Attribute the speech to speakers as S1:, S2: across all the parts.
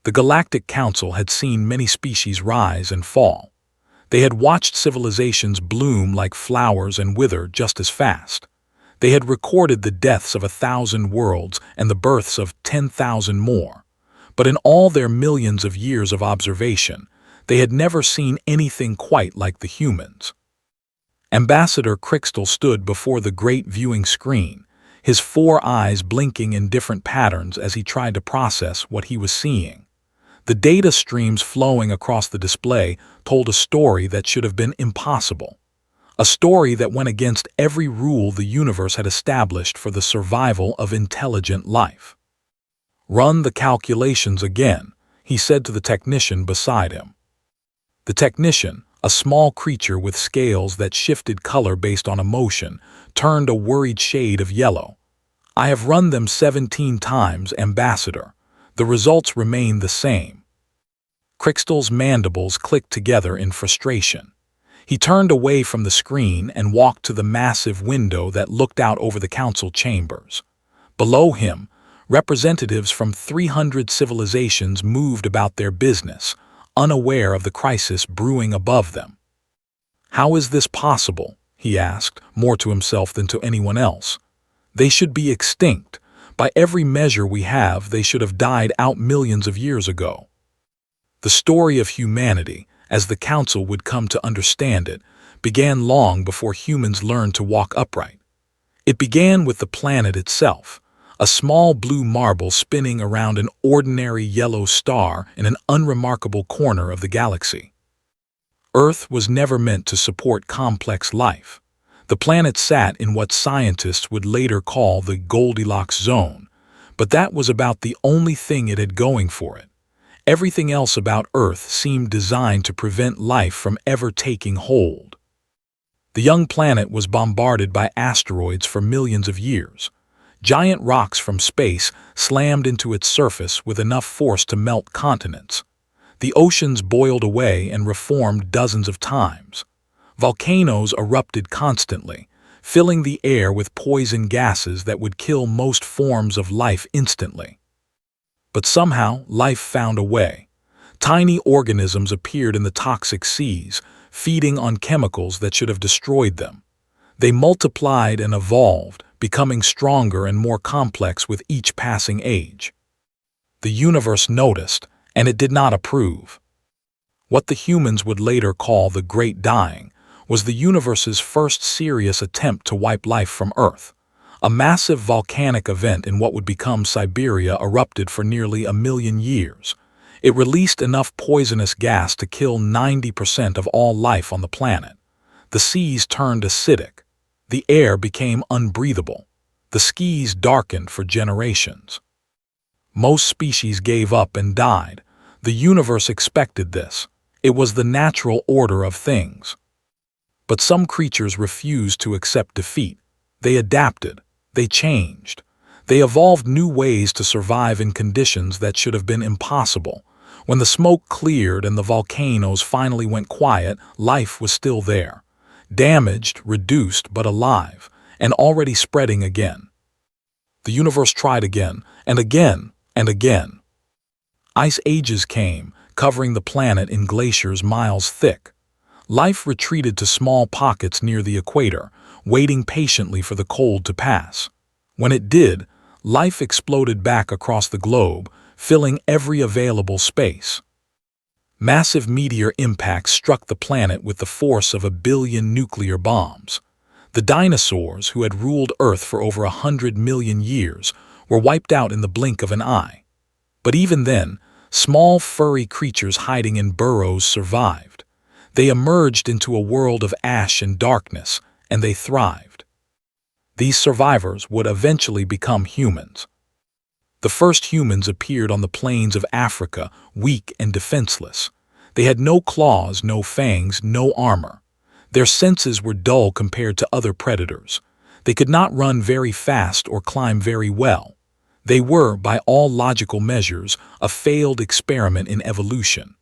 S1: The Galactic Council had seen many species rise and fall. They had watched civilizations bloom like flowers and wither just as fast. They had recorded the deaths of 1,000 worlds and the births of 10,000 more. But in all their millions of years of observation, they had never seen anything quite like the humans. Ambassador Crystal stood before the great viewing screen, his 4 eyes blinking in different patterns as he tried to process what he was seeing. The data streams flowing across the display told a story that should have been impossible. A story that went against every rule the universe had established for the survival of intelligent life. "Run the calculations again," he said to the technician beside him. The technician, a small creature with scales that shifted color based on emotion, turned a worried shade of yellow. "I have run them 17 times, Ambassador. The results remain the same." Crystal's mandibles clicked together in frustration. He turned away from the screen and walked to the massive window that looked out over the council chambers. Below him, representatives from 300 civilizations moved about their business, unaware of the crisis brewing above them. "How is this possible?" he asked, more to himself than to anyone else. "They should be extinct. By every measure we have, they should have died out millions of years ago." The story of humanity, as the Council would come to understand it, began long before humans learned to walk upright. It began with the planet itself, a small blue marble spinning around an ordinary yellow star in an unremarkable corner of the galaxy. Earth was never meant to support complex life. The planet sat in what scientists would later call the Goldilocks zone, but that was about the only thing it had going for it. Everything else about Earth seemed designed to prevent life from ever taking hold. The young planet was bombarded by asteroids for millions of years. Giant rocks from space slammed into its surface with enough force to melt continents. The oceans boiled away and reformed dozens of times. Volcanoes erupted constantly, filling the air with poison gases that would kill most forms of life instantly. But somehow, life found a way. Tiny organisms appeared in the toxic seas, feeding on chemicals that should have destroyed them. They multiplied and evolved, becoming stronger and more complex with each passing age. The universe noticed, and it did not approve. What the humans would later call the Great Dying was the universe's first serious attempt to wipe life from Earth. A massive volcanic event in what would become Siberia erupted for nearly 1,000,000 years. It released enough poisonous gas to kill 90% of all life on the planet. The seas turned acidic. The air became unbreathable. The skies darkened for generations. Most species gave up and died. The universe expected this. It was the natural order of things. But some creatures refused to accept defeat. They adapted. They changed. They evolved new ways to survive in conditions that should have been impossible. When the smoke cleared and the volcanoes finally went quiet, life was still there. Damaged, reduced, but alive, and already spreading again. The universe tried again, and again, and again. Ice ages came, covering the planet in glaciers miles thick. Life retreated to small pockets near the equator, waiting patiently for the cold to pass. When it did, life exploded back across the globe, filling every available space. Massive meteor impacts struck the planet with the force of 1,000,000,000 nuclear bombs. The dinosaurs, who had ruled Earth for over 100 million years, were wiped out in the blink of an eye. But even then, small furry creatures hiding in burrows survived. They emerged into a world of ash and darkness, and they thrived. These survivors would eventually become humans. The first humans appeared on the plains of Africa, weak and defenseless. They had no claws, no fangs, no armor. Their senses were dull compared to other predators. They could not run very fast or climb very well. They were, by all logical measures, a failed experiment in evolution.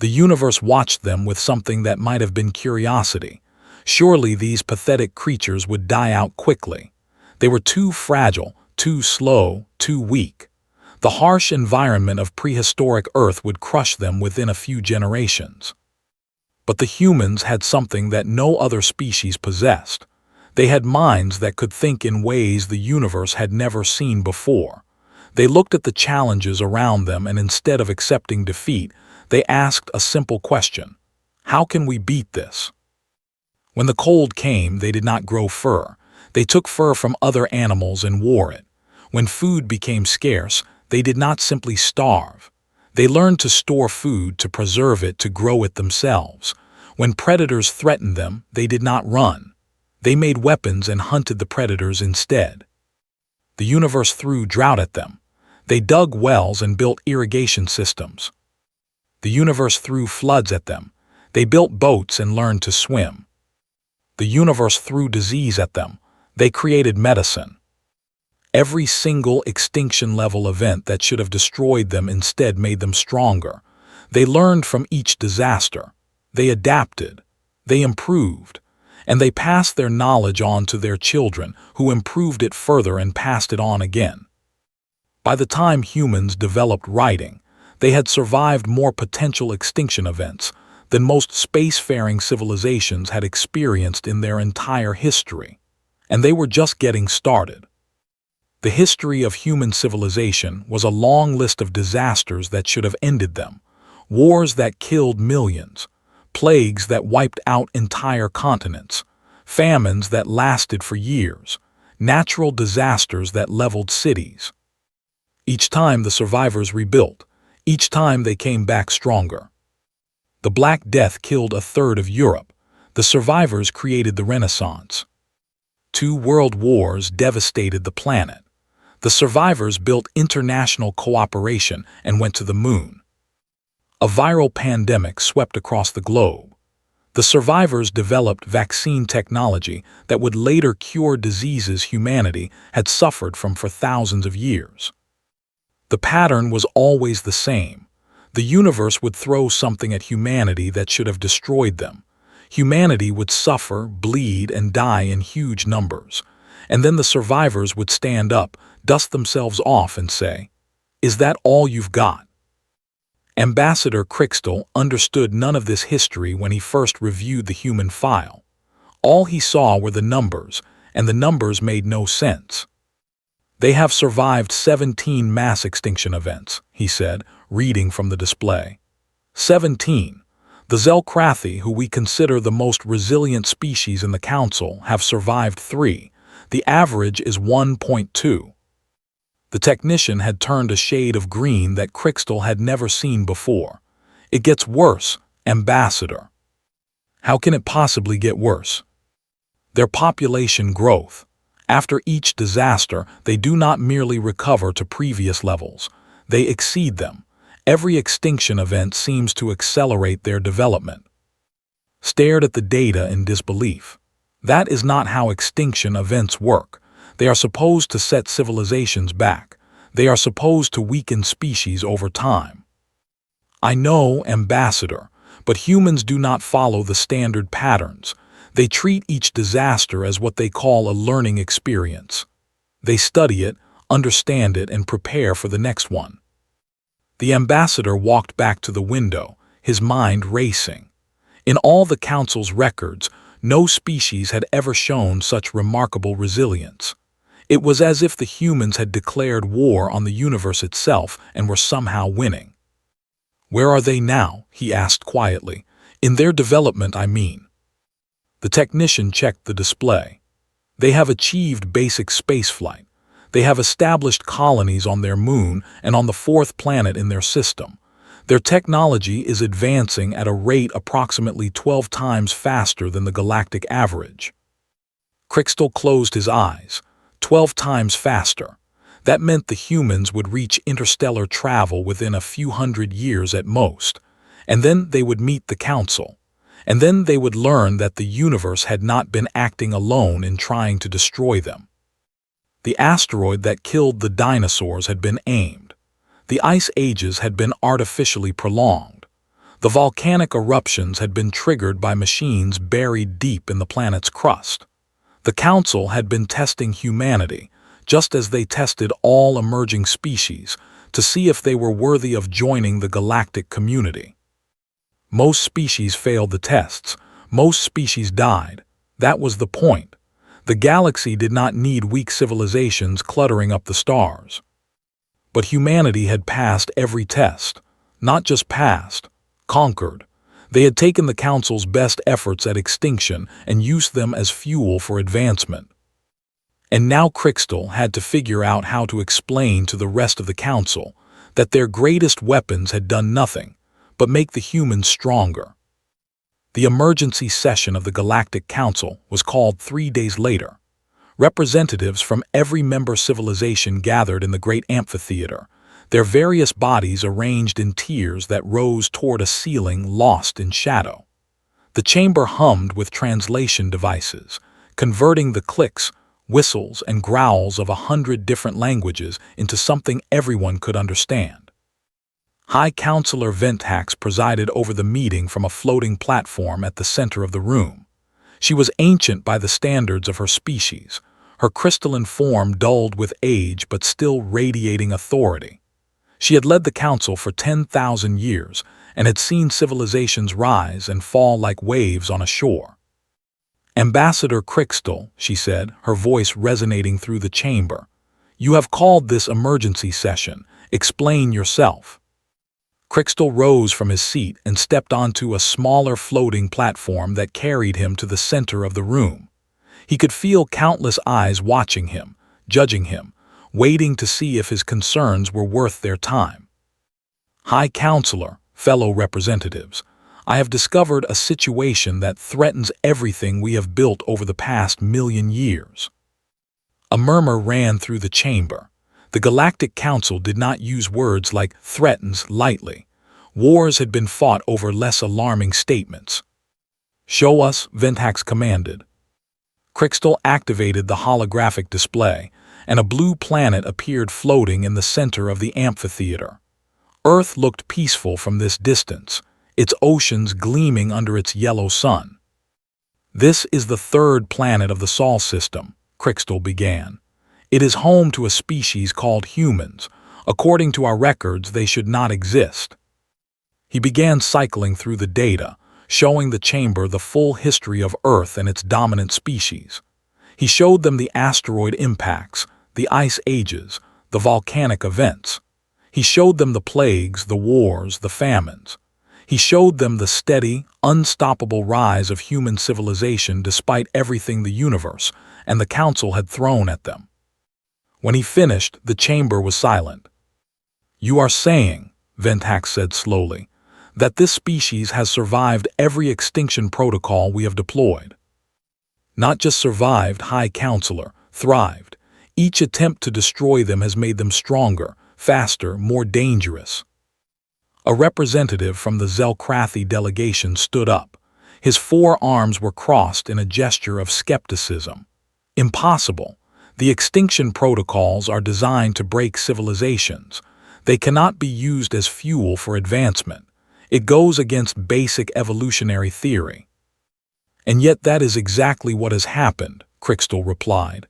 S1: The universe watched them with something that might have been curiosity. Surely these pathetic creatures would die out quickly. They were too fragile, too slow, too weak. The harsh environment of prehistoric Earth would crush them within a few generations. But the humans had something that no other species possessed. They had minds that could think in ways the universe had never seen before. They looked at the challenges around them, and instead of accepting defeat, they asked a simple question: how can we beat this? When the cold came, they did not grow fur. They took fur from other animals and wore it. When food became scarce, they did not simply starve. They learned to store food, to preserve it, to grow it themselves. When predators threatened them, they did not run. They made weapons and hunted the predators instead. The universe threw drought at them. They dug wells and built irrigation systems. The universe threw floods at them. They built boats and learned to swim. The universe threw disease at them. They created medicine. Every single extinction-level event that should have destroyed them instead made them stronger. They learned from each disaster. They adapted. They improved. And they passed their knowledge on to their children, who improved it further and passed it on again. By the time humans developed writing, they had survived more potential extinction events than most spacefaring civilizations had experienced in their entire history. And they were just getting started. The history of human civilization was a long list of disasters that should have ended them, wars that killed millions, plagues that wiped out entire continents, famines that lasted for years, natural disasters that leveled cities. Each time the survivors rebuilt, each time they came back stronger. The Black Death killed a third of Europe. The survivors created the Renaissance. 2 world wars devastated the planet. The survivors built international cooperation and went to the moon. A viral pandemic swept across the globe. The survivors developed vaccine technology that would later cure diseases humanity had suffered from for thousands of years. The pattern was always the same. The universe would throw something at humanity that should have destroyed them. Humanity would suffer, bleed, and die in huge numbers. And then the survivors would stand up, dust themselves off, and say, "Is that all you've got?" Ambassador Crixtel understood none of this history when he first reviewed the human file. All he saw were the numbers, and the numbers made no sense. "They have survived 17 mass extinction events," he said, reading from the display. 17. The Zelkrathi, who we consider the most resilient species in the Council, have survived 3. The average is 1.2. The technician had turned a shade of green that Crixtel had never seen before. "It gets worse, Ambassador." "How can it possibly get worse?" "Their population growth. After each disaster, they do not merely recover to previous levels. They exceed them. Every extinction event seems to accelerate their development." Stared at the data in disbelief. That is not how extinction events work. They are supposed to set civilizations back. They are supposed to weaken species over time. "I know, Ambassador, but humans do not follow the standard patterns. They treat each disaster as what they call a learning experience. They study it, understand it, and prepare for the next one." The ambassador walked back to the window, his mind racing. In all the Council's records, no species had ever shown such remarkable resilience. It was as if the humans had declared war on the universe itself and were somehow winning. "Where are they now?" he asked quietly. "In their development, I mean." The technician checked the display. "They have achieved basic spaceflight. They have established colonies on their moon and on the 4th planet in their system. Their technology is advancing at a rate approximately 12 times faster than the galactic average." Crixtel closed his eyes. 12 times faster. That meant the humans would reach interstellar travel within a few hundred years at most. And then they would meet the Council. And then they would learn that the universe had not been acting alone in trying to destroy them. The asteroid that killed the dinosaurs had been aimed. The ice ages had been artificially prolonged. The volcanic eruptions had been triggered by machines buried deep in the planet's crust. The Council had been testing humanity, just as they tested all emerging species, to see if they were worthy of joining the galactic community. Most species failed the tests. Most species died. That was the point. The galaxy did not need weak civilizations cluttering up the stars. But humanity had passed every test. Not just passed, conquered. They had taken the Council's best efforts at extinction and used them as fuel for advancement. And now Crystal had to figure out how to explain to the rest of the Council that their greatest weapons had done nothing but make the humans stronger. The emergency session of the Galactic Council was called 3 days later. Representatives from every member civilization gathered in the great amphitheater, their various bodies arranged in tiers that rose toward a ceiling lost in shadow. The chamber hummed with translation devices, converting the clicks, whistles, and growls of 100 different languages into something everyone could understand. High Counselor Ventax presided over the meeting from a floating platform at the center of the room. She was ancient by the standards of her species, her crystalline form dulled with age but still radiating authority. She had led the Council for 10,000 years and had seen civilizations rise and fall like waves on a shore. "Ambassador Crystal," she said, her voice resonating through the chamber, "you have called this emergency session. Explain yourself." Crystal rose from his seat and stepped onto a smaller floating platform that carried him to the center of the room. He could feel countless eyes watching him, judging him, waiting to see if his concerns were worth their time. "High Counselor, fellow representatives, I have discovered a situation that threatens everything we have built over the past 1,000,000 years." A murmur ran through the chamber. The Galactic Council did not use words like "threatens" lightly. Wars had been fought over less alarming statements. "Show us," Ventax commanded. Crystal activated the holographic display, and a blue planet appeared floating in the center of the amphitheater. Earth looked peaceful from this distance, its oceans gleaming under its yellow sun. "This is the third planet of the Sol system," Crystal began. "It is home to a species called humans. According to our records, they should not exist." He began cycling through the data, showing the chamber the full history of Earth and its dominant species. He showed them the asteroid impacts, the ice ages, the volcanic events. He showed them the plagues, the wars, the famines. He showed them the steady, unstoppable rise of human civilization despite everything the universe and the Council had thrown at them. When he finished, the chamber was silent. "You are saying," Ventax said slowly, "that this species has survived every extinction protocol we have deployed." "Not just survived, High Counselor, thrived. Each attempt to destroy them has made them stronger, faster, more dangerous." A representative from the Zelkrathi delegation stood up. His 4 arms were crossed in a gesture of skepticism. "Impossible. The extinction protocols are designed to break civilizations. They cannot be used as fuel for advancement. It goes against basic evolutionary theory." "And yet that is exactly what has happened," Crystal replied.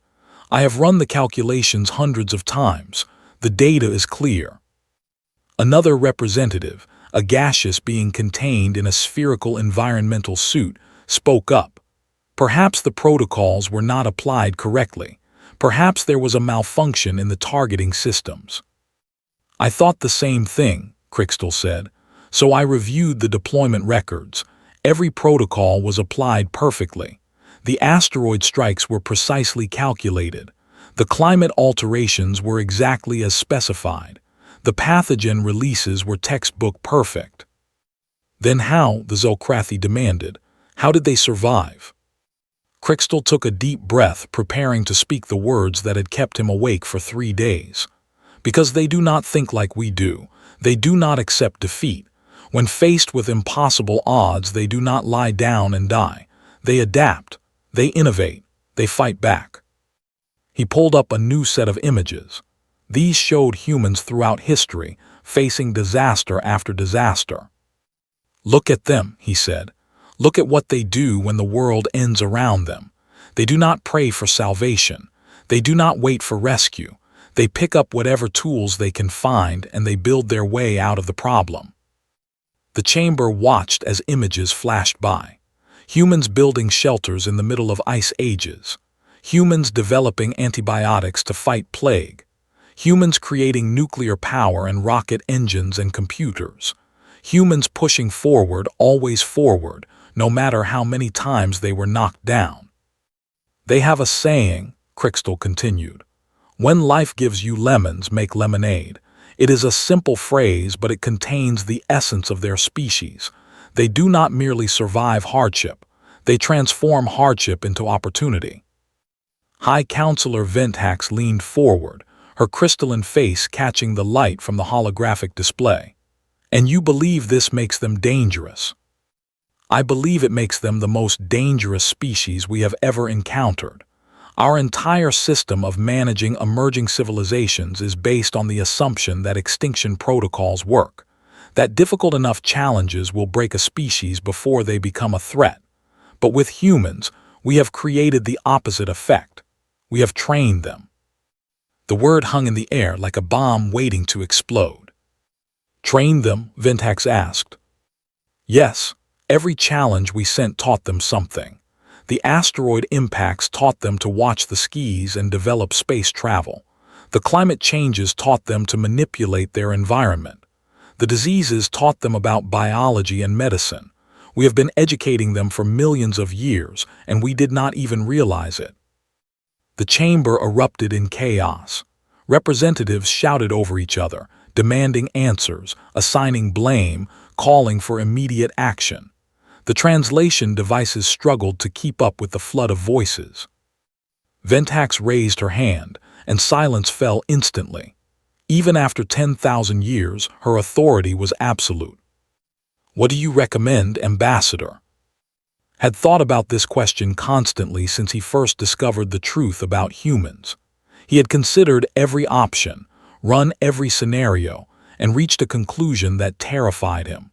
S1: "I have run the calculations hundreds of times. The data is clear." Another representative, a gaseous being contained in a spherical environmental suit, spoke up. "Perhaps the protocols were not applied correctly. Perhaps there was a malfunction in the targeting systems." "I thought the same thing," Crystal said. "So I reviewed the deployment records. Every protocol was applied perfectly. The asteroid strikes were precisely calculated. The climate alterations were exactly as specified. The pathogen releases were textbook perfect." "Then how," the Zelkrathi demanded, "how did they survive?" Crystal took a deep breath, preparing to speak the words that had kept him awake for 3 days. "Because they do not think like we do. They do not accept defeat. When faced with impossible odds, they do not lie down and die. They adapt. They innovate. They fight back." He pulled up a new set of images. These showed humans throughout history, facing disaster after disaster. "Look at them," he said. "Look at what they do when the world ends around them. They do not pray for salvation. They do not wait for rescue. They pick up whatever tools they can find and they build their way out of the problem. The chamber watched as images flashed by. Humans building shelters in the middle of ice ages. Humans developing antibiotics to fight plague. Humans creating nuclear power and rocket engines and computers. Humans pushing forward, always forward, no matter how many times they were knocked down. They have a saying, Crystal continued. When life gives you lemons, make lemonade. It is a simple phrase, but it contains the essence of their species. They do not merely survive hardship. They transform hardship into opportunity. High Counselor Venthax leaned forward, her crystalline face catching the light from the holographic display. And you believe this makes them dangerous? I believe it makes them the most dangerous species we have ever encountered. Our entire system of managing emerging civilizations is based on the assumption that extinction protocols work, that difficult enough challenges will break a species before they become a threat. But with humans, we have created the opposite effect. We have trained them. The word hung in the air like a bomb waiting to explode. Trained them? Venthax asked. Yes, every challenge we sent taught them something. The asteroid impacts taught them to watch the skis and develop space travel. The climate changes taught them to manipulate their environment. The diseases taught them about biology and medicine. We have been educating them for millions of years, and we did not even realize it. The chamber erupted in chaos. Representatives shouted over each other, demanding answers, assigning blame, calling for immediate action. The translation devices struggled to keep up with the flood of voices. Venthax raised her hand, and silence fell instantly. Even after 10,000 years, her authority was absolute. What do you recommend, Ambassador? Had thought about this question constantly since he first discovered the truth about humans. He had considered every option, run every scenario, and reached a conclusion that terrified him.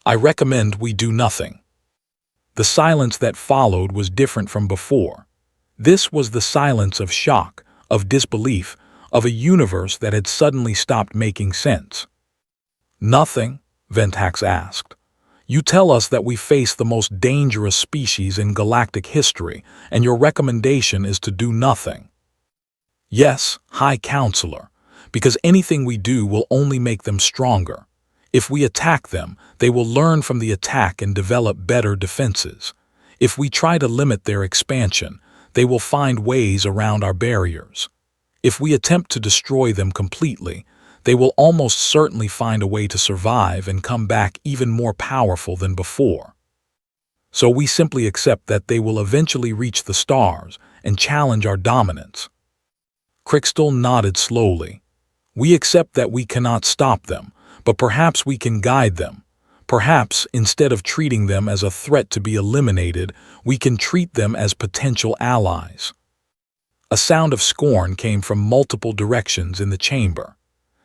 S1: I recommend we do nothing. The silence that followed was different from before. This was the silence of shock, of disbelief, of a universe that had suddenly stopped making sense. Nothing? Venthax asked. You tell us that we face the most dangerous species in galactic history, and your recommendation is to do nothing. Yes, High Counselor, because anything we do will only make them stronger. If we attack them, they will learn from the attack and develop better defenses. If we try to limit their expansion, they will find ways around our barriers. If we attempt to destroy them completely, they will almost certainly find a way to survive and come back even more powerful than before. So we simply accept that they will eventually reach the stars and challenge our dominance. Crystal nodded slowly. We accept that we cannot stop them, but perhaps we can guide them. Perhaps, instead of treating them as a threat to be eliminated, we can treat them as potential allies. A sound of scorn came from multiple directions in the chamber.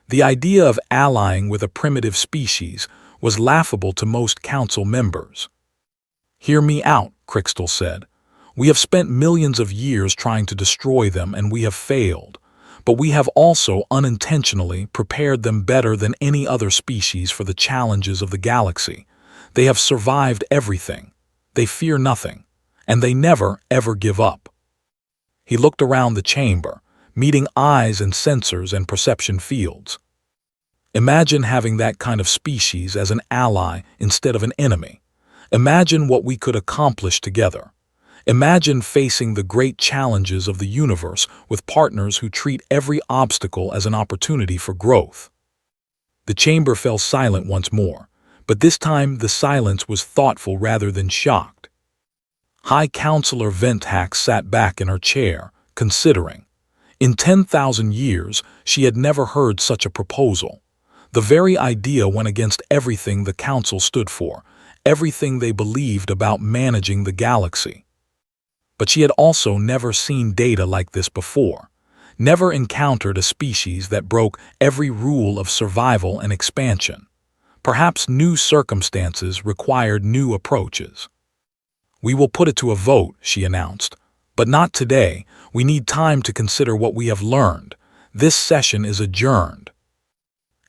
S1: The idea of allying with a primitive species was laughable to most council members. Hear me out, Crystal said. We have spent millions of years trying to destroy them and we have failed. But we have also unintentionally prepared them better than any other species for the challenges of the galaxy. They have survived everything. They fear nothing. And they never, ever give up. He looked around the chamber, meeting eyes and sensors and perception fields. Imagine having that kind of species as an ally instead of an enemy. Imagine what we could accomplish together. Imagine facing the great challenges of the universe with partners who treat every obstacle as an opportunity for growth. The chamber fell silent once more, but this time the silence was thoughtful rather than shocked. High Counselor Venthax sat back in her chair, considering. In 10,000 years, she had never heard such a proposal. The very idea went against everything the Council stood for, everything they believed about managing the galaxy. But she had also never seen data like this before, never encountered a species that broke every rule of survival and expansion. Perhaps new circumstances required new approaches. We will put it to a vote, she announced. But not today. We need time to consider what we have learned. This session is adjourned."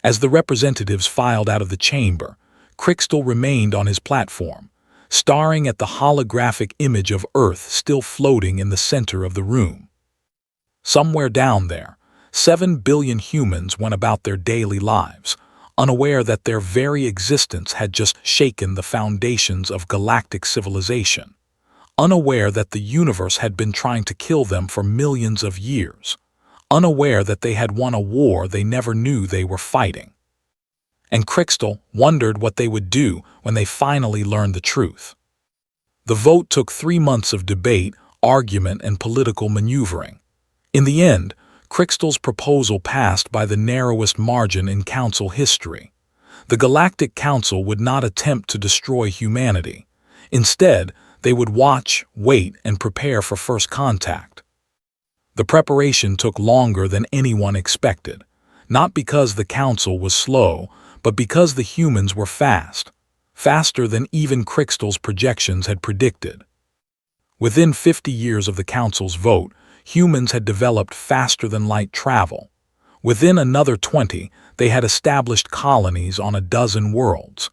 S1: As the representatives filed out of the chamber, Crystal remained on his platform, staring at the holographic image of Earth still floating in the center of the room. Somewhere down there, 7 billion humans went about their daily lives, unaware that their very existence had just shaken the foundations of galactic civilization, unaware that the universe had been trying to kill them for millions of years, unaware that they had won a war they never knew they were fighting. And Crystal wondered what they would do when they finally learned the truth. The vote took 3 months of debate, argument, and political maneuvering. In the end, Crystal's proposal passed by the narrowest margin in Council history. The Galactic Council would not attempt to destroy humanity. Instead, they would watch, wait, and prepare for first contact. The preparation took longer than anyone expected, not because the Council was slow, but because the humans were fast, faster than even Crystal's projections had predicted. Within 50 years of the Council's vote, humans had developed faster than light travel. Within another 20, they had established colonies on a dozen worlds.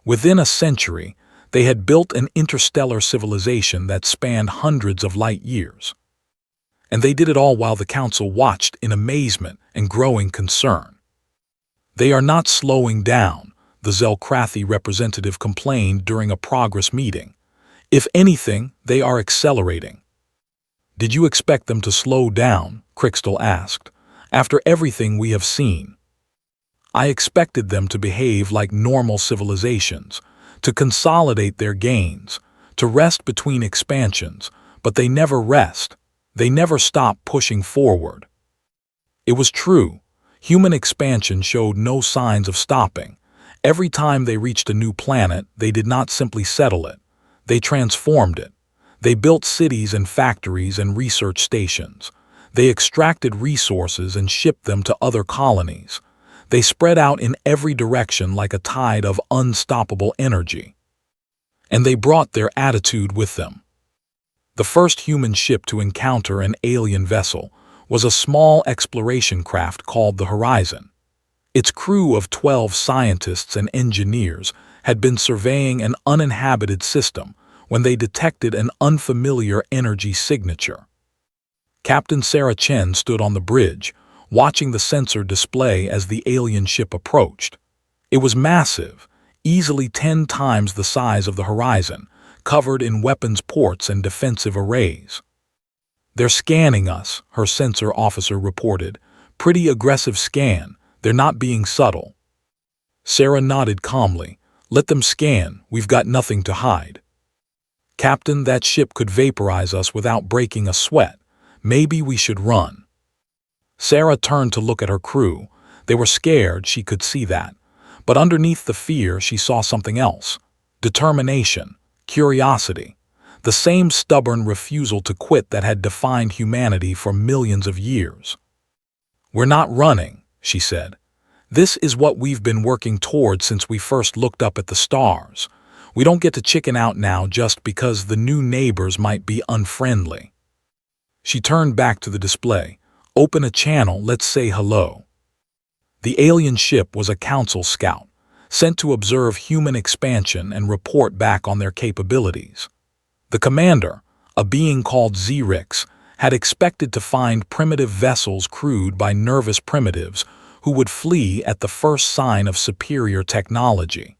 S1: Within a century, they had built an interstellar civilization that spanned hundreds of light years. And they did it all while the Council watched in amazement and growing concern. "They are not slowing down," the Zelkrathi representative complained during a progress meeting. "If anything, they are accelerating." "Did you expect them to slow down?" Crystal asked. "After everything we have seen." "I expected them to behave like normal civilizations, to consolidate their gains, to rest between expansions, but they never rest. They never stop pushing forward." It was true. Human expansion showed no signs of stopping. Every time they reached a new planet, they did not simply settle it. They transformed it. They built cities and factories and research stations. They extracted resources and shipped them to other colonies. They spread out in every direction like a tide of unstoppable energy. And they brought their attitude with them. The first human ship to encounter an alien vessel was a small exploration craft called the Horizon. Its crew of 12 scientists and engineers had been surveying an uninhabited system when they detected an unfamiliar energy signature. Captain Sarah Chen stood on the bridge, watching the sensor display as the alien ship approached. It was massive, easily 10 times the size of the Horizon, covered in weapons ports and defensive arrays. "They're scanning us," her sensor officer reported. "Pretty aggressive scan. They're not being subtle." Sarah nodded calmly. "Let them scan. We've got nothing to hide." "Captain, that ship could vaporize us without breaking a sweat. Maybe we should run." Sarah turned to look at her crew. They were scared, she could see that. But underneath the fear, she saw something else. Determination, curiosity, the same stubborn refusal to quit that had defined humanity for millions of years. "We're not running," she said. "This is what we've been working toward since we first looked up at the stars. We don't get to chicken out now just because the new neighbors might be unfriendly." She turned back to the display. "Open a channel, let's say hello." The alien ship was a council scout, sent to observe human expansion and report back on their capabilities. The commander, a being called Xerix, had expected to find primitive vessels crewed by nervous primitives who would flee at the first sign of superior technology.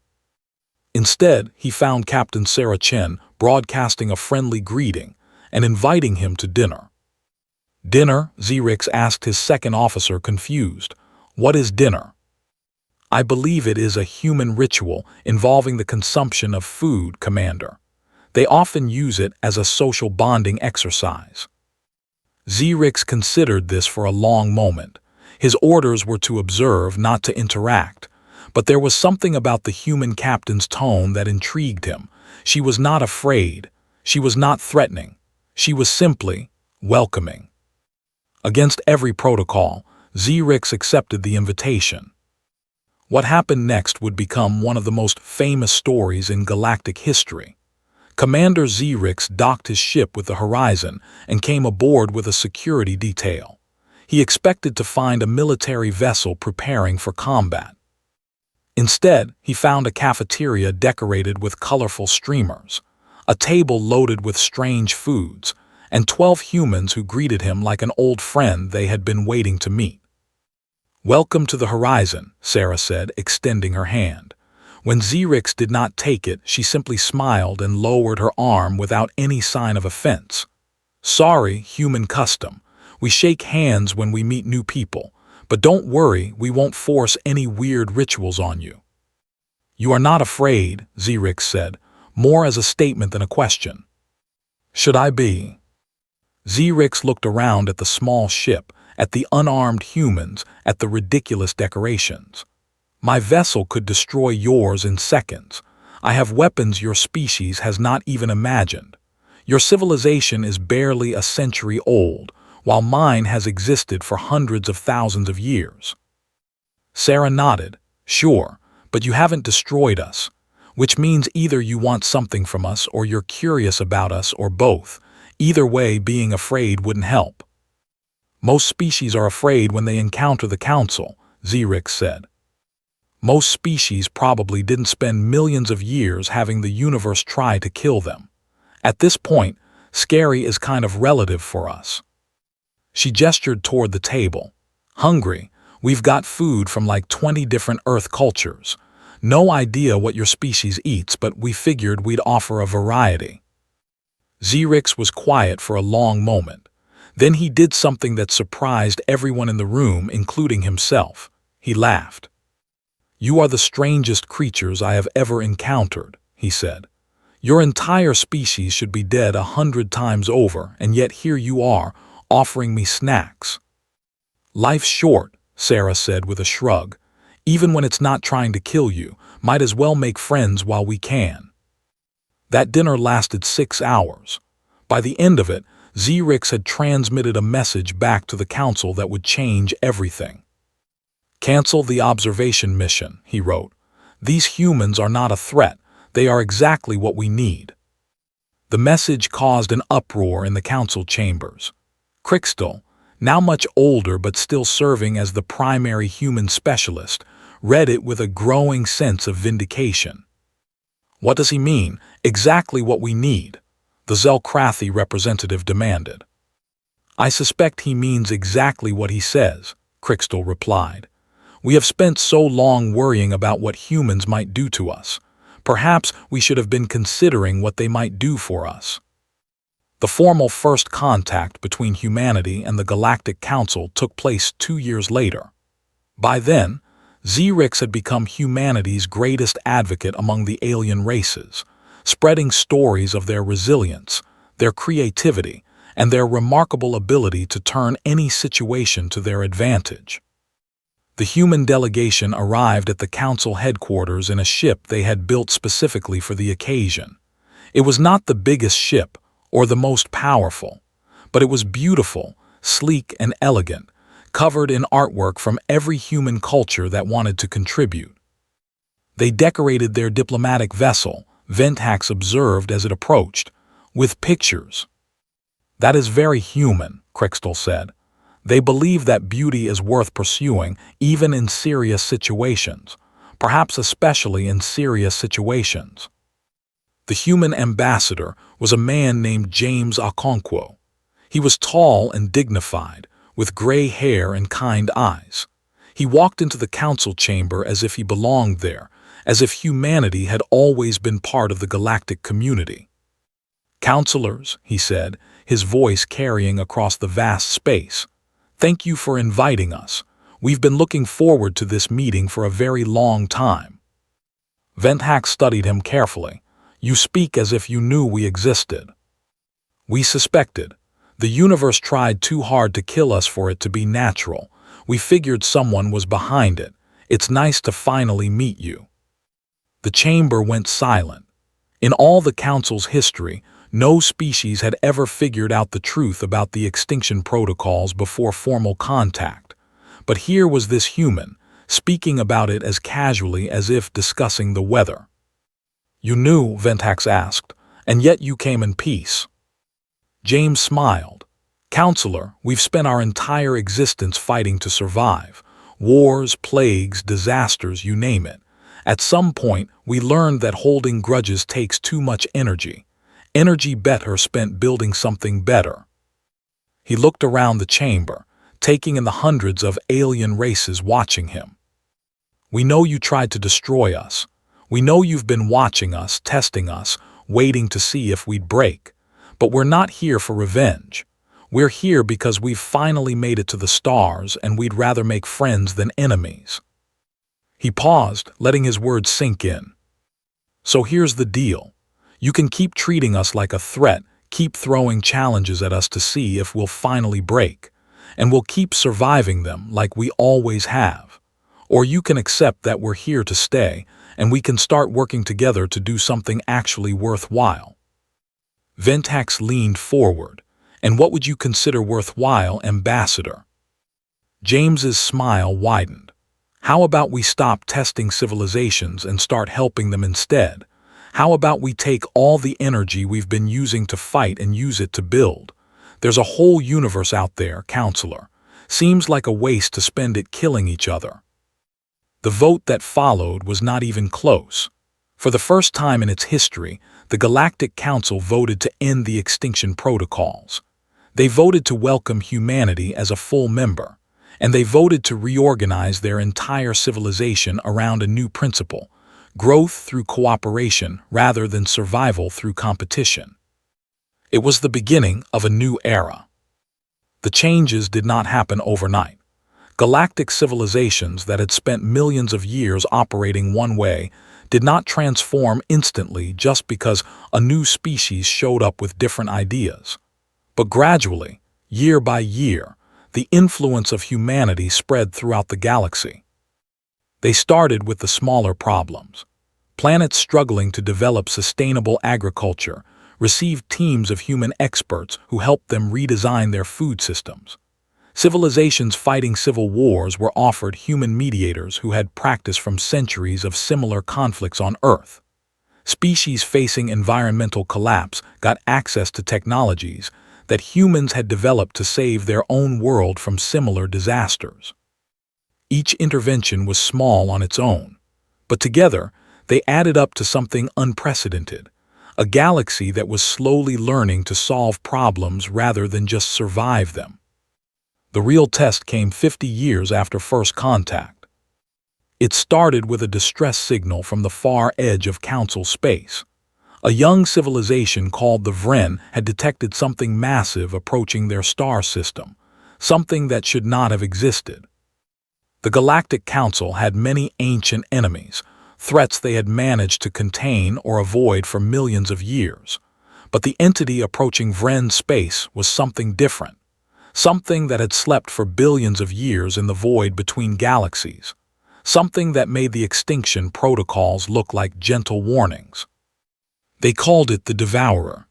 S1: Instead, he found Captain Sarah Chen broadcasting a friendly greeting and inviting him to dinner. "Dinner?" Xerix asked his second officer, confused. "What is dinner?" "I believe it is a human ritual involving the consumption of food, Commander. They often use it as a social bonding exercise." Xerix considered this for a long moment. His orders were to observe, not to interact. But there was something about the human captain's tone that intrigued him. She was not afraid. She was not threatening. She was simply welcoming. Against every protocol, Xerix accepted the invitation. What happened next would become one of the most famous stories in galactic history. Commander Xerix docked his ship with the Horizon and came aboard with a security detail. He expected to find a military vessel preparing for combat. Instead, he found a cafeteria decorated with colorful streamers, a table loaded with strange foods, and 12 humans who greeted him like an old friend they had been waiting to meet. "Welcome to the horizon," Sarah said, extending her hand. When Xerix did not take it, she simply smiled and lowered her arm without any sign of offense. "Sorry, human custom. We shake hands when we meet new people, but don't worry, we won't force any weird rituals on you." "You are not afraid," Xerix said, more as a statement than a question. "Should I be?" Xerix looked around at the small ship, at the unarmed humans, at the ridiculous decorations. "My vessel could destroy yours in seconds. I have weapons your species has not even imagined. Your civilization is barely a century old, while mine has existed for hundreds of thousands of years." Sarah nodded. "Sure, but you haven't destroyed us, which means either you want something from us or you're curious about us or both. Either way, being afraid wouldn't help." "Most species are afraid when they encounter the Council," Xerix said. "Most species probably didn't spend millions of years having the universe try to kill them. At this point, scary is kind of relative for us." She gestured toward the table. "Hungry? We've got food from like 20 different Earth cultures. No idea what your species eats, but we figured we'd offer a variety." Xerix was quiet for a long moment. Then he did something that surprised everyone in the room, including himself. He laughed. "You are the strangest creatures I have ever encountered," he said. "Your entire species should be dead 100 times over, and yet here you are, offering me snacks." "Life's short," Sarah said with a shrug. "Even when it's not trying to kill you, might as well make friends while we can." That dinner lasted 6 hours. By the end of it, Xerix had transmitted a message back to the Council that would change everything. "Cancel the observation mission," he wrote. "These humans are not a threat. They are exactly what we need." The message caused an uproar in the Council chambers. Crystal, now much older but still serving as the primary human specialist, read it with a growing sense of vindication. "What does he mean? Exactly what we need?" the Zelkrathi representative demanded. "I suspect he means exactly what he says," Crystal replied. "We have spent so long worrying about what humans might do to us. Perhaps we should have been considering what they might do for us." The formal first contact between humanity and the Galactic Council took place 2 years later. By then, Xerix had become humanity's greatest advocate among the alien races, spreading stories of their resilience, their creativity, and their remarkable ability to turn any situation to their advantage. The human delegation arrived at the Council headquarters in a ship they had built specifically for the occasion. It was not the biggest ship or the most powerful, but it was beautiful, sleek, and elegant, covered in artwork from every human culture that wanted to contribute. They decorated their diplomatic vessel, Ventax observed as it approached, with pictures. "That is very human," Crystal said. "They believe that beauty is worth pursuing, even in serious situations, perhaps especially in serious situations." The human ambassador was a man named James Okonkwo. He was tall and dignified, with gray hair and kind eyes. He walked into the council chamber as if he belonged there, as if humanity had always been part of the galactic community. "Counselors," he said, his voice carrying across the vast space, "thank you for inviting us. We've been looking forward to this meeting for a very long time." Venthax studied him carefully. "You speak as if you knew we existed." "We suspected. The universe tried too hard to kill us for it to be natural. We figured someone was behind it. It's nice to finally meet you." The chamber went silent. In all the Council's history, no species had ever figured out the truth about the extinction protocols before formal contact. But here was this human, speaking about it as casually as if discussing the weather. "You knew," Ventax asked, "and yet you came in peace." James smiled. Counselor, we've spent our entire existence fighting to survive. Wars, plagues, disasters, you name it. At some point, we learned that holding grudges takes too much energy. Energy better spent building something better. He looked around the chamber, taking in the hundreds of alien races watching him. We know you tried to destroy us. We know you've been watching us, testing us, waiting to see if we'd break. But we're not here for revenge. We're here because we've finally made it to the stars and we'd rather make friends than enemies. He paused, letting his words sink in. So here's the deal. You can keep treating us like a threat, keep throwing challenges at us to see if we'll finally break, and we'll keep surviving them like we always have. Or you can accept that we're here to stay, and we can start working together to do something actually worthwhile. Ventax leaned forward. And what would you consider worthwhile, Ambassador? James's smile widened. How about we stop testing civilizations and start helping them instead? How about we take all the energy we've been using to fight and use it to build? There's a whole universe out there, Counselor. Seems like a waste to spend it killing each other. The vote that followed was not even close. For the first time in its history, the Galactic Council voted to end the Extinction protocols. They voted to welcome humanity as a full member, and they voted to reorganize their entire civilization around a new principle: growth through cooperation rather than survival through competition. It was the beginning of a new era. The changes did not happen overnight. Galactic civilizations that had spent millions of years operating one way did not transform instantly just because a new species showed up with different ideas. But gradually, year by year, the influence of humanity spread throughout the galaxy. They started with the smaller problems. Planets struggling to develop sustainable agriculture received teams of human experts who helped them redesign their food systems. Civilizations fighting civil wars were offered human mediators who had practice from centuries of similar conflicts on Earth. Species facing environmental collapse got access to technologies that humans had developed to save their own world from similar disasters. Each intervention was small on its own, but together they added up to something unprecedented, a galaxy that was slowly learning to solve problems rather than just survive them. The real test came 50 years after first contact. It started with a distress signal from the far edge of Council space. A young civilization called the Vren had detected something massive approaching their star system, something that should not have existed. The Galactic Council had many ancient enemies, threats they had managed to contain or avoid for millions of years. But the entity approaching Vren space was something different, something that had slept for billions of years in the void between galaxies, something that made the Extinction protocols look like gentle warnings. They called it the Devourer.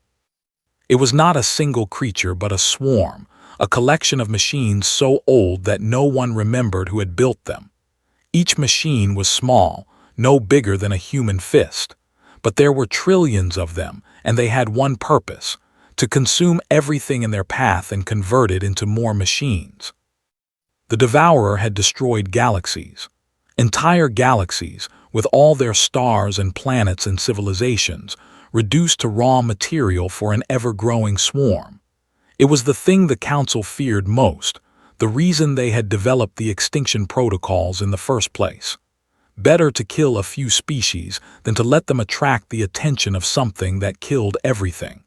S1: It was not a single creature but a swarm, a collection of machines so old that no one remembered who had built them. Each machine was small, no bigger than a human fist, but there were trillions of them, and they had one purpose: to consume everything in their path and convert it into more machines. The Devourer had destroyed galaxies, entire galaxies, with all their stars and planets and civilizations, reduced to raw material for an ever-growing swarm. It was the thing the Council feared most, the reason they had developed the Extinction protocols in the first place. Better to kill a few species than to let them attract the attention of something that killed everything.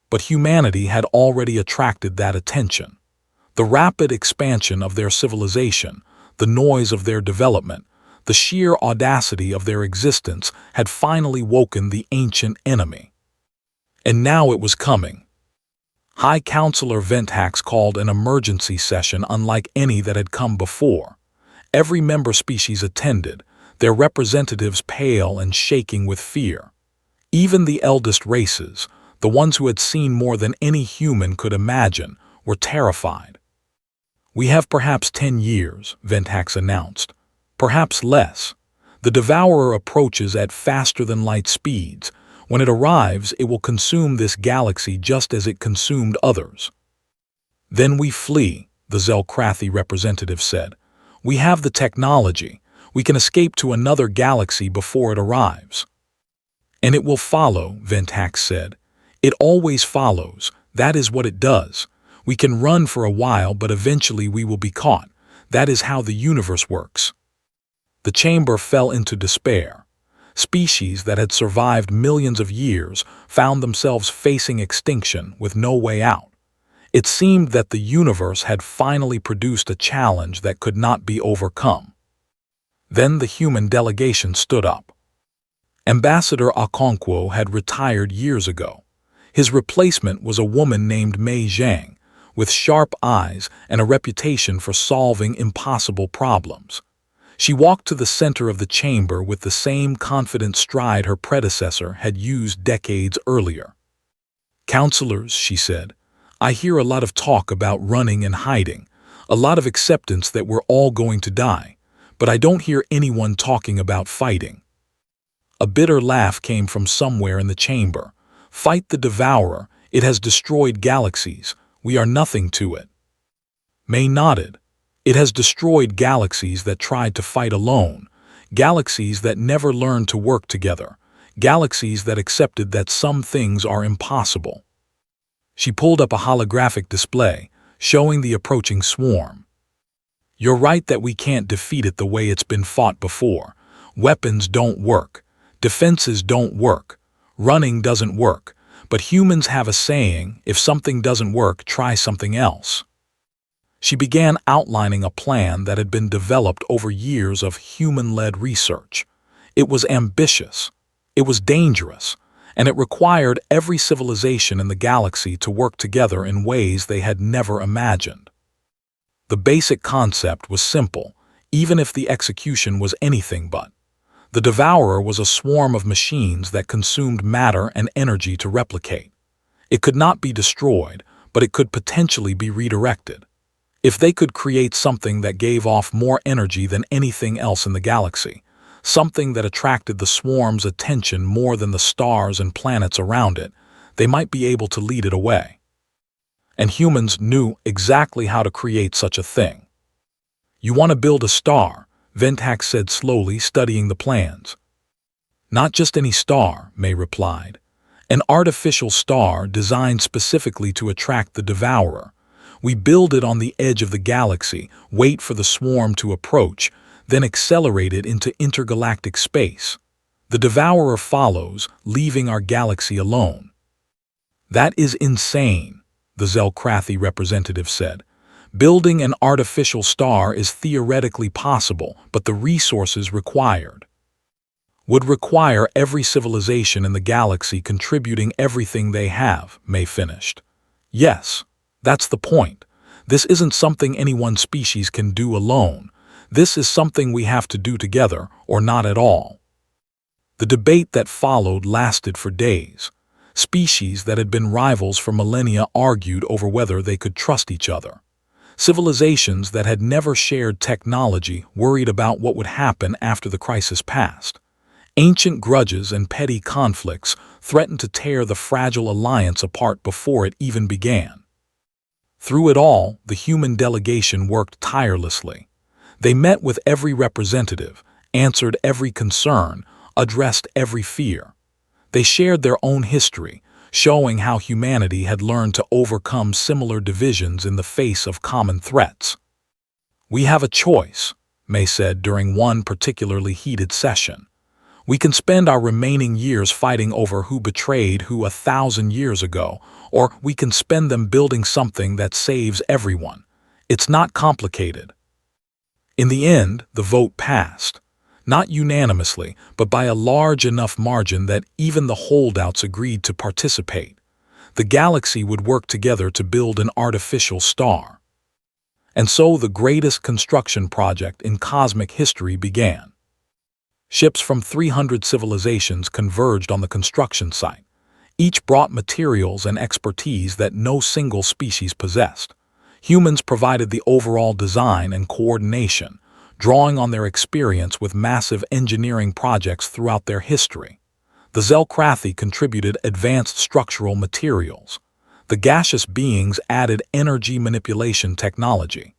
S1: But humanity had already attracted that attention. The rapid expansion of their civilization, the noise of their development, the sheer audacity of their existence had finally woken the ancient enemy. And now it was coming. High Counselor Ventax called an emergency session unlike any that had come before. Every member species attended, their representatives pale and shaking with fear. Even the eldest races, the ones who had seen more than any human could imagine, were terrified. "We have perhaps 10 years, Ventax announced. Perhaps less. The Devourer approaches at faster-than-light speeds. When it arrives, it will consume this galaxy just as it consumed others." Then we flee, the Zelkrathi representative said. We have the technology. We can escape to another galaxy before it arrives. And it will follow, Ventax said. It always follows. That is what it does. We can run for a while, but eventually we will be caught. That is how the universe works. The chamber fell into despair. Species that had survived millions of years found themselves facing extinction with no way out. It seemed that the universe had finally produced a challenge that could not be overcome. Then the human delegation stood up. Ambassador Okonkwo had retired years ago. His replacement was a woman named Mei Zhang, with sharp eyes and a reputation for solving impossible problems. She walked to the center of the chamber with the same confident stride her predecessor had used decades earlier. "Counselors," she said, "I hear a lot of talk about running and hiding, a lot of acceptance that we're all going to die, but I don't hear anyone talking about fighting." A bitter laugh came from somewhere in the chamber. "Fight the devourer. It has destroyed galaxies. We are nothing to it." May nodded. "It has destroyed galaxies that tried to fight alone, galaxies that never learned to work together, galaxies that accepted that some things are impossible." She pulled up a holographic display, showing the approaching swarm. "You're right that we can't defeat it the way it's been fought before. Weapons don't work. Defenses don't work. Running doesn't work. But humans have a saying, if something doesn't work, try something else." She began outlining a plan that had been developed over years of human-led research. It was ambitious. It was dangerous. And it required every civilization in the galaxy to work together in ways they had never imagined. The basic concept was simple, even if the execution was anything but. The Devourer was a swarm of machines that consumed matter and energy to replicate. It could not be destroyed, but it could potentially be redirected. If they could create something that gave off more energy than anything else in the galaxy, something that attracted the swarm's attention more than the stars and planets around it, they might be able to lead it away. And humans knew exactly how to create such a thing. "You want to build a star," Ventax said slowly, studying the plans. "Not just any star," May replied. "An artificial star designed specifically to attract the Devourer. We build it on the edge of the galaxy, wait for the swarm to approach, then accelerate it into intergalactic space. The Devourer follows, leaving our galaxy alone." "That is insane," the Zelkrathi representative said. "Building an artificial star is theoretically possible, but the resources required would require every civilization in the galaxy contributing everything they have," May finished. "Yes, that's the point. This isn't something any one species can do alone. This is something we have to do together, or not at all." The debate that followed lasted for days. Species that had been rivals for millennia argued over whether they could trust each other. Civilizations that had never shared technology worried about what would happen after the crisis passed. Ancient grudges and petty conflicts threatened to tear the fragile alliance apart before it even began. Through it all, the human delegation worked tirelessly. They met with every representative, answered every concern, addressed every fear. They shared their own history, showing how humanity had learned to overcome similar divisions in the face of common threats. "We have a choice," May said during one particularly heated session. "We can spend our remaining years fighting over who betrayed who 1,000 years ago, or we can spend them building something that saves everyone. It's not complicated." In the end, the vote passed. Not unanimously, but by a large enough margin that even the holdouts agreed to participate. The galaxy would work together to build an artificial star. And so the greatest construction project in cosmic history began. Ships from 300 civilizations converged on the construction site. Each brought materials and expertise that no single species possessed. Humans provided the overall design and coordination, drawing on their experience with massive engineering projects throughout their history. The Zelkrathi contributed advanced structural materials. The The gaseous beings added energy manipulation technology.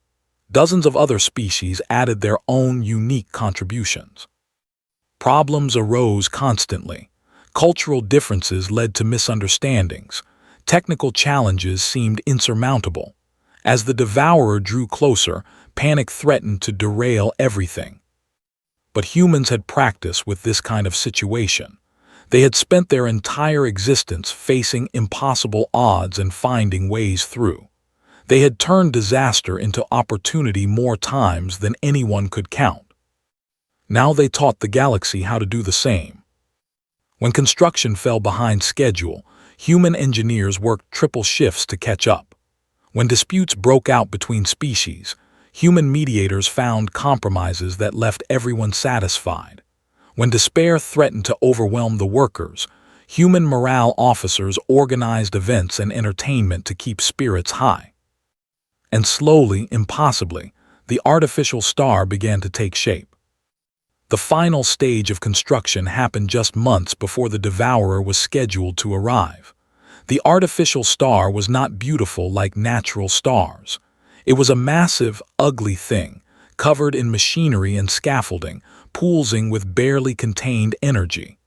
S1: Dozens of other species added their own unique contributions. Problems arose constantly. Cultural differences led to misunderstandings. Technical challenges seemed insurmountable. As the devourer drew closer, panic threatened to derail everything. But humans had practice with this kind of situation. They had spent their entire existence facing impossible odds and finding ways through. They had turned disaster into opportunity more times than anyone could count. Now they taught the galaxy how to do the same. When construction fell behind schedule, human engineers worked triple shifts to catch up. When disputes broke out between species, human mediators found compromises that left everyone satisfied. When despair threatened to overwhelm the workers, human morale officers organized events and entertainment to keep spirits high. And slowly, impossibly, the artificial star began to take shape. The final stage of construction happened just months before the devourer was scheduled to arrive. The artificial star was not beautiful like natural stars. It was a massive, ugly thing, covered in machinery and scaffolding, pulsing with barely contained energy.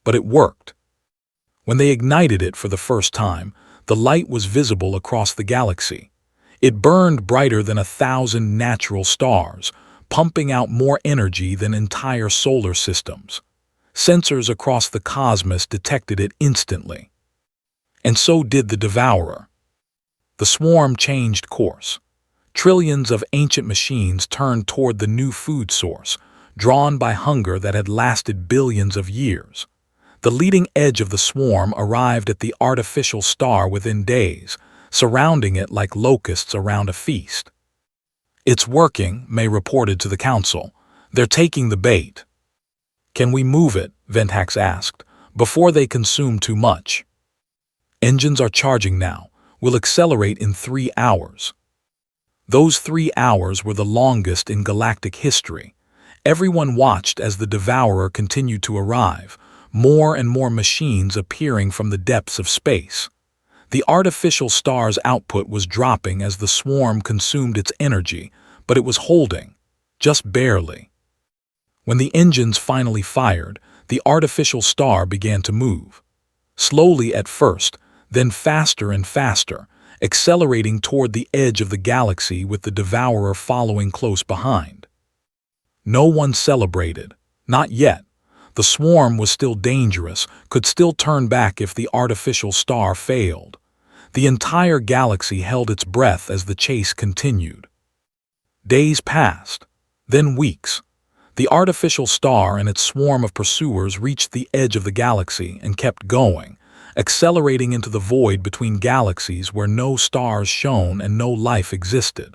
S1: But it worked. When they ignited it for the first time, the light was visible across the galaxy. It burned brighter than 1,000 natural stars, pumping out more energy than entire solar systems. Sensors across the cosmos detected it instantly. And so did the devourer. The swarm changed course. Trillions of ancient machines turned toward the new food source, drawn by hunger that had lasted billions of years. The leading edge of the swarm arrived at the artificial star within days, surrounding it like locusts around a feast. "It's working," May reported to the council. "They're taking the bait." "Can we move it?" Ventax asked, "before they consume too much." "Engines are charging now. We'll accelerate in 3 hours." Those 3 hours were the longest in galactic history. Everyone watched as the devourer continued to arrive, more and more machines appearing from the depths of space. The artificial star's output was dropping as the swarm consumed its energy, but it was holding, just barely. When the engines finally fired, the artificial star began to move. Slowly at first, then faster and faster, accelerating toward the edge of the galaxy with the devourer following close behind. No one celebrated. Not yet. The swarm was still dangerous, could still turn back if the artificial star failed. The entire galaxy held its breath as the chase continued. Days passed, then weeks. The artificial star and its swarm of pursuers reached the edge of the galaxy and kept going, accelerating into the void between galaxies where no stars shone and no life existed.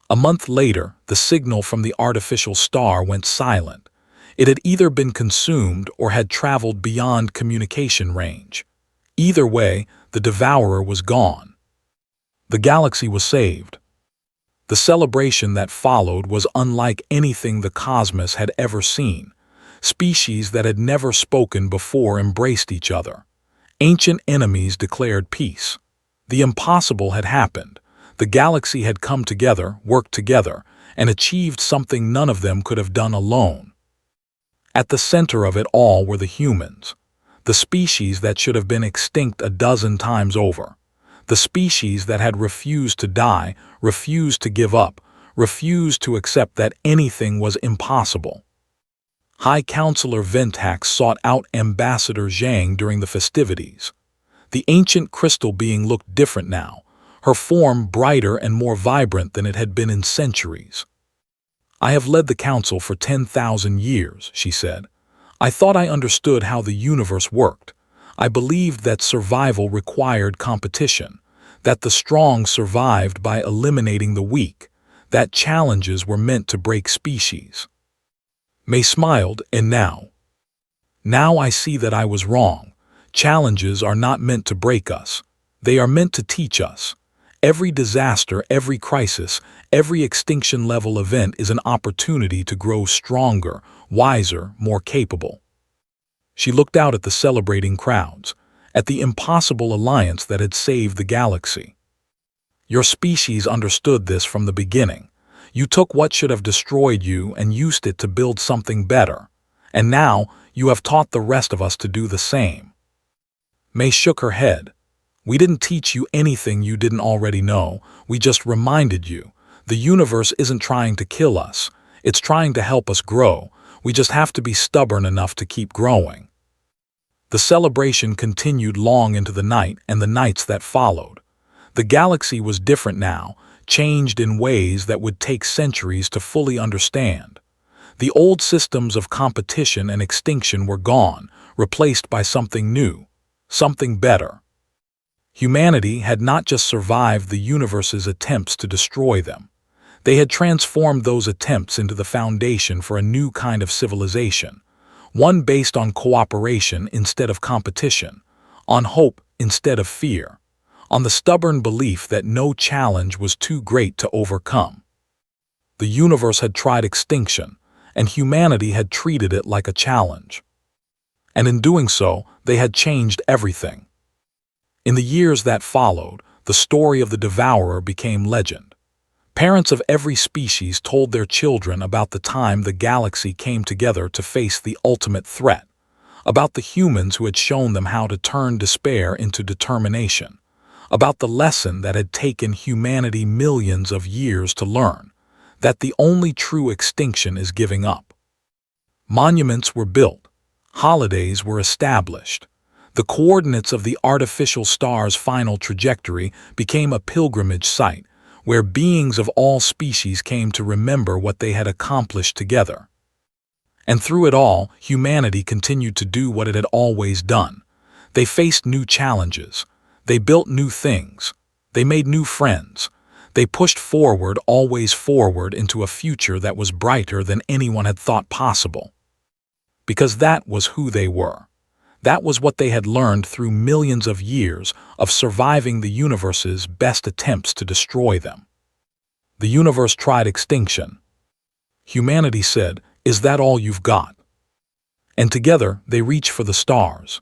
S1: A month later, the signal from the artificial star went silent. It had either been consumed or had traveled beyond communication range. Either way, the devourer was gone. The galaxy was saved. The celebration that followed was unlike anything the cosmos had ever seen. Species that had never spoken before embraced each other. Ancient enemies declared peace. The impossible had happened. The galaxy had come together, worked together, and achieved something none of them could have done alone. At the center of it all were the humans, the species that should have been extinct a dozen times over, the species that had refused to die, refused to give up, refused to accept that anything was impossible. High Counselor Ventax sought out Ambassador Zhang during the festivities. The ancient crystal being looked different now, her form brighter and more vibrant than it had been in centuries. "I have led the council for 10,000 years, she said. "I thought I understood how the universe worked. I believed that survival required competition, that the strong survived by eliminating the weak, that challenges were meant to break species." May smiled, "And now? Now I see that I was wrong. Challenges are not meant to break us. They are meant to teach us. Every disaster, every crisis, every extinction-level event is an opportunity to grow stronger, wiser, more capable." She looked out at the celebrating crowds. at the impossible alliance that had saved the galaxy. Your species understood this from the beginning. You took what should have destroyed you and used it to build something better. And now you have taught the rest of us to do the same. May shook her head. We didn't teach you anything you didn't already know. We just reminded you. The universe isn't trying to kill us. It's trying to help us grow. We just have to be stubborn enough to keep growing. The celebration continued long into the night and the nights that followed. The galaxy was different now, changed in ways that would take centuries to fully understand. The old systems of competition and extinction were gone, replaced by something new, something better. Humanity had not just survived the universe's attempts to destroy them. They had transformed those attempts into the foundation for a new kind of civilization, one based on cooperation instead of competition, on hope instead of fear, on the stubborn belief that no challenge was too great to overcome. The universe had tried extinction, and humanity had treated it like a challenge. And in doing so, they had changed everything. In the years that followed, the story of the devourer became legend. Parents of every species told their children about the time the galaxy came together to face the ultimate threat, about the humans who had shown them how to turn despair into determination, about the lesson that had taken humanity millions of years to learn, that the only true extinction is giving up. Monuments were built, holidays were established. The coordinates of the artificial star's final trajectory became a pilgrimage site, where beings of all species came to remember what they had accomplished together. And through it all, humanity continued to do what it had always done. They faced new challenges. They built new things. They made new friends. They pushed forward, always forward, into a future that was brighter than anyone had thought possible. Because that was who they were. That was what they had learned through millions of years of surviving the universe's best attempts to destroy them. The universe tried extinction. Humanity said, "Is that all you've got?" And together they reached for the stars.